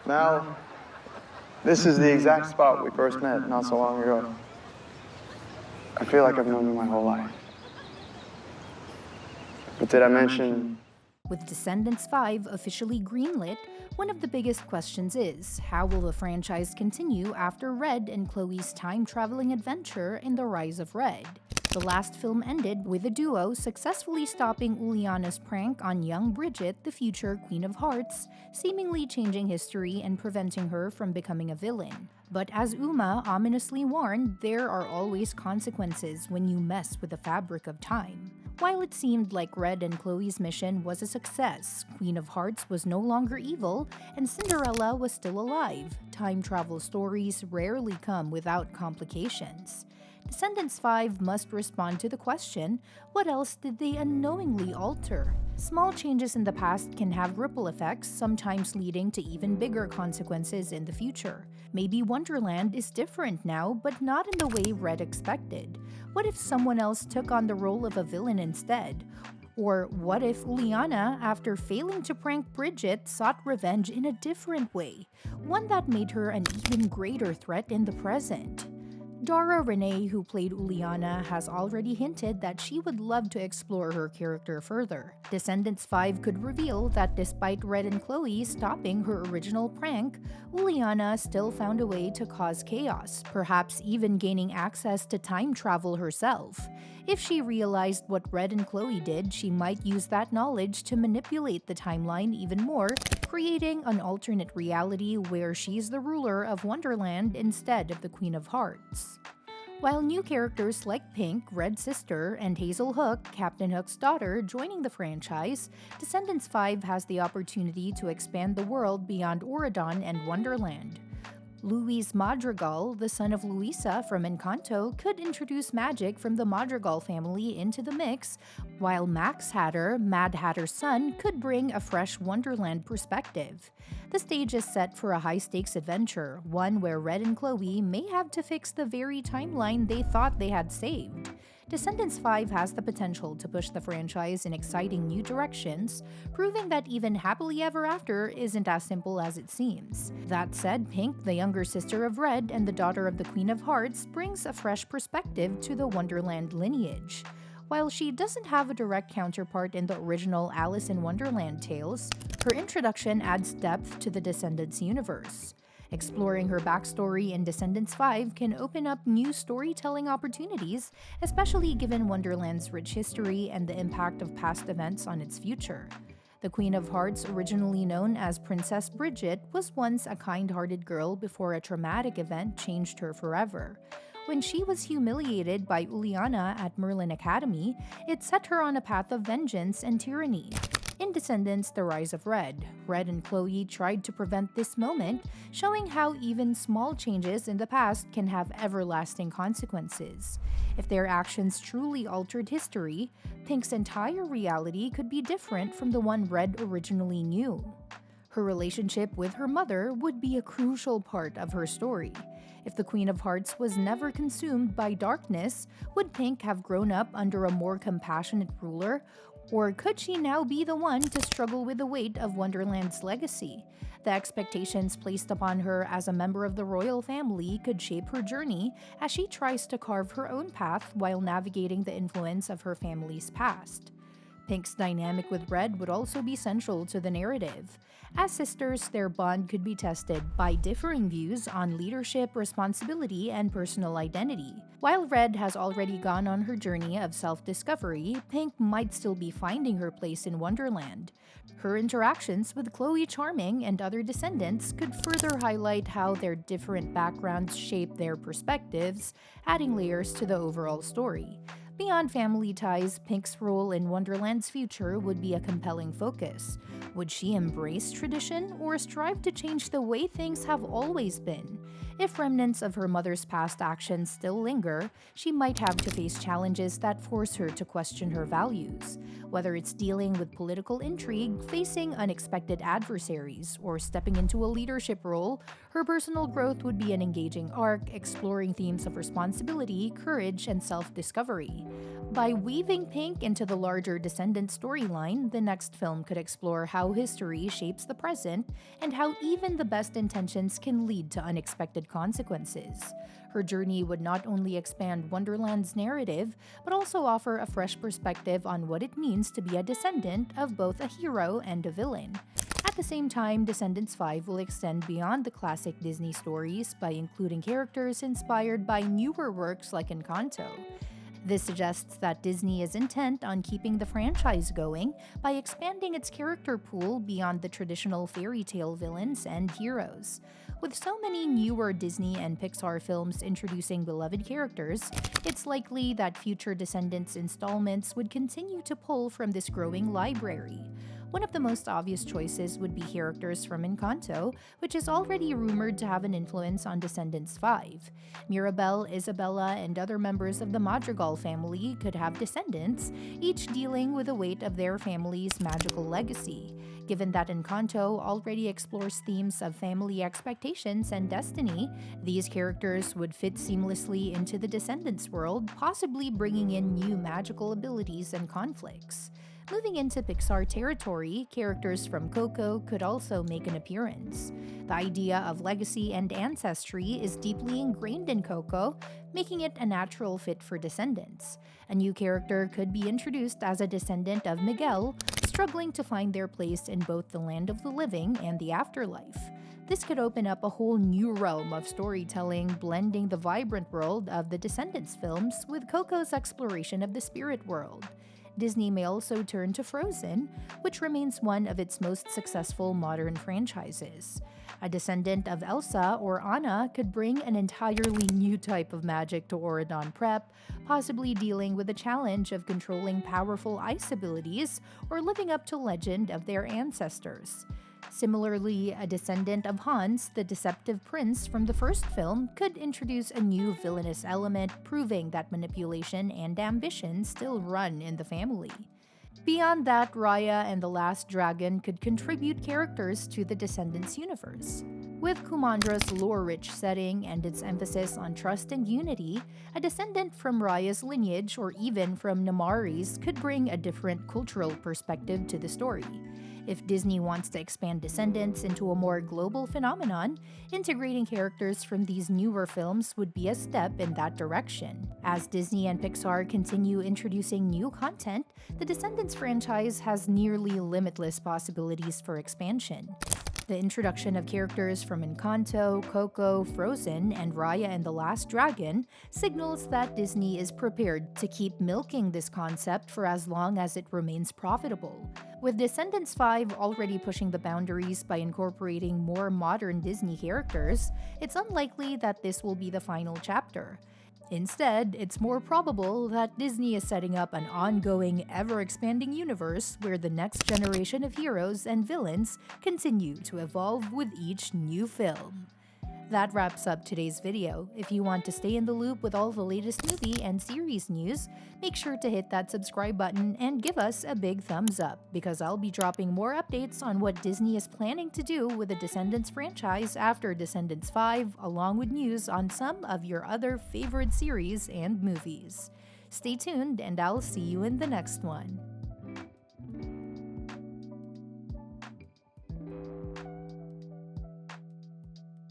Mel, this is the exact spot we first met not so long ago. I feel like I've known you my whole life. But did I mention... With Descendants 5 officially greenlit, one of the biggest questions is, how will the franchise continue after Red and Chloe's time-traveling adventure in The Rise of Red? The last film ended with the duo successfully stopping Uliana's prank on young Bridget, the future Queen of Hearts, seemingly changing history and preventing her from becoming a villain. But as Uma ominously warned, there are always consequences when you mess with the fabric of time. While it seemed like Red and Chloe's mission was a success, Queen of Hearts was no longer evil, and Cinderella was still alive. Time travel stories rarely come without complications. Descendants 5 must respond to the question, what else did they unknowingly alter? Small changes in the past can have ripple effects, sometimes leading to even bigger consequences in the future. Maybe Wonderland is different now, but not in the way Red expected. What if someone else took on the role of a villain instead? Or what if Uliana, after failing to prank Bridget, sought revenge in a different way? One that made her an even greater threat in the present. Dara Renee, who played Uliana, has already hinted that she would love to explore her character further. Descendants 5 could reveal that despite Red and Chloe stopping her original prank, Uliana still found a way to cause chaos, perhaps even gaining access to time travel herself. If she realized what Red and Chloe did, she might use that knowledge to manipulate the timeline even more, creating an alternate reality where she's the ruler of Wonderland instead of the Queen of Hearts. While new characters like Pink, Red's sister, and Hazel Hook, Captain Hook's daughter, joining the franchise, Descendants 5 has the opportunity to expand the world beyond Auradon and Wonderland. Luis Madrigal, the son of Luisa from Encanto, could introduce magic from the Madrigal family into the mix, while Max Hatter, Mad Hatter's son, could bring a fresh Wonderland perspective. The stage is set for a high-stakes adventure, one where Red and Chloe may have to fix the very timeline they thought they had saved. Descendants 5 has the potential to push the franchise in exciting new directions, proving that even Happily Ever After isn't as simple as it seems. That said, Pink, the younger sister of Red and the daughter of the Queen of Hearts, brings a fresh perspective to the Wonderland lineage. While she doesn't have a direct counterpart in the original Alice in Wonderland tales, her introduction adds depth to the Descendants universe. Exploring her backstory in Descendants 5 can open up new storytelling opportunities, especially given Wonderland's rich history and the impact of past events on its future. The Queen of Hearts, originally known as Princess Bridget, was once a kind-hearted girl before a traumatic event changed her forever. When she was humiliated by Uliana at Merlin Academy, it set her on a path of vengeance and tyranny. In Descendants: The Rise of Red, Red and Chloe tried to prevent this moment, showing how even small changes in the past can have everlasting consequences. If their actions truly altered history, Pink's entire reality could be different from the one Red originally knew. Her relationship with her mother would be a crucial part of her story. If the Queen of Hearts was never consumed by darkness, would Pink have grown up under a more compassionate ruler? Or could she now be the one to struggle with the weight of Wonderland's legacy? The expectations placed upon her as a member of the royal family could shape her journey as she tries to carve her own path while navigating the influence of her family's past. Pink's dynamic with Red would also be central to the narrative. As sisters, their bond could be tested by differing views on leadership, responsibility, and personal identity. While Red has already gone on her journey of self-discovery, Pink might still be finding her place in Wonderland. Her interactions with Chloe Charming and other descendants could further highlight how their different backgrounds shape their perspectives, adding layers to the overall story. Beyond family ties, Pink's role in Wonderland's future would be a compelling focus. Would she embrace tradition or strive to change the way things have always been? If remnants of her mother's past actions still linger, she might have to face challenges that force her to question her values. Whether it's dealing with political intrigue, facing unexpected adversaries, or stepping into a leadership role, her personal growth would be an engaging arc exploring themes of responsibility, courage, and self-discovery. By weaving Pink into the larger Descendants storyline, the next film could explore how history shapes the present and how even the best intentions can lead to unexpected consequences. Her journey would not only expand Wonderland's narrative, but also offer a fresh perspective on what it means to be a descendant of both a hero and a villain. At the same time, Descendants 5 will extend beyond the classic Disney stories by including characters inspired by newer works like Encanto. This suggests that Disney is intent on keeping the franchise going by expanding its character pool beyond the traditional fairy tale villains and heroes. With so many newer Disney and Pixar films introducing beloved characters, it's likely that future Descendants installments would continue to pull from this growing library. One of the most obvious choices would be characters from Encanto, which is already rumored to have an influence on Descendants 5. Mirabel, Isabella, and other members of the Madrigal family could have descendants, each dealing with the weight of their family's magical legacy. Given that Encanto already explores themes of family expectations and destiny, these characters would fit seamlessly into the Descendants world, possibly bringing in new magical abilities and conflicts. Moving into Pixar territory, characters from Coco could also make an appearance. The idea of legacy and ancestry is deeply ingrained in Coco, making it a natural fit for Descendants. A new character could be introduced as a descendant of Miguel, struggling to find their place in both the land of the living and the afterlife. This could open up a whole new realm of storytelling, blending the vibrant world of the Descendants films with Coco's exploration of the spirit world. Disney may also turn to Frozen, which remains one of its most successful modern franchises. A descendant of Elsa or Anna could bring an entirely new type of magic to Auradon Prep, possibly dealing with the challenge of controlling powerful ice abilities or living up to legend of their ancestors. Similarly, a descendant of Hans, the deceptive prince from the first film, could introduce a new villainous element, proving that manipulation and ambition still run in the family. Beyond that, Raya and the Last Dragon could contribute characters to the Descendants universe. With Kumandra's lore-rich setting and its emphasis on trust and unity, a descendant from Raya's lineage or even from Namari's could bring a different cultural perspective to the story. If Disney wants to expand Descendants into a more global phenomenon, integrating characters from these newer films would be a step in that direction. As Disney and Pixar continue introducing new content, the Descendants franchise has nearly limitless possibilities for expansion. The introduction of characters from Encanto, Coco, Frozen, and Raya and the Last Dragon signals that Disney is prepared to keep milking this concept for as long as it remains profitable. With Descendants 5 already pushing the boundaries by incorporating more modern Disney characters, it's unlikely that this will be the final chapter. Instead, it's more probable that Disney is setting up an ongoing, ever-expanding universe where the next generation of heroes and villains continue to evolve with each new film. That wraps up today's video. If you want to stay in the loop with all the latest movie and series news, make sure to hit that subscribe button and give us a big thumbs up, because I'll be dropping more updates on what Disney is planning to do with the Descendants franchise after Descendants 5, along with news on some of your other favorite series and movies. Stay tuned, and I'll see you in the next one.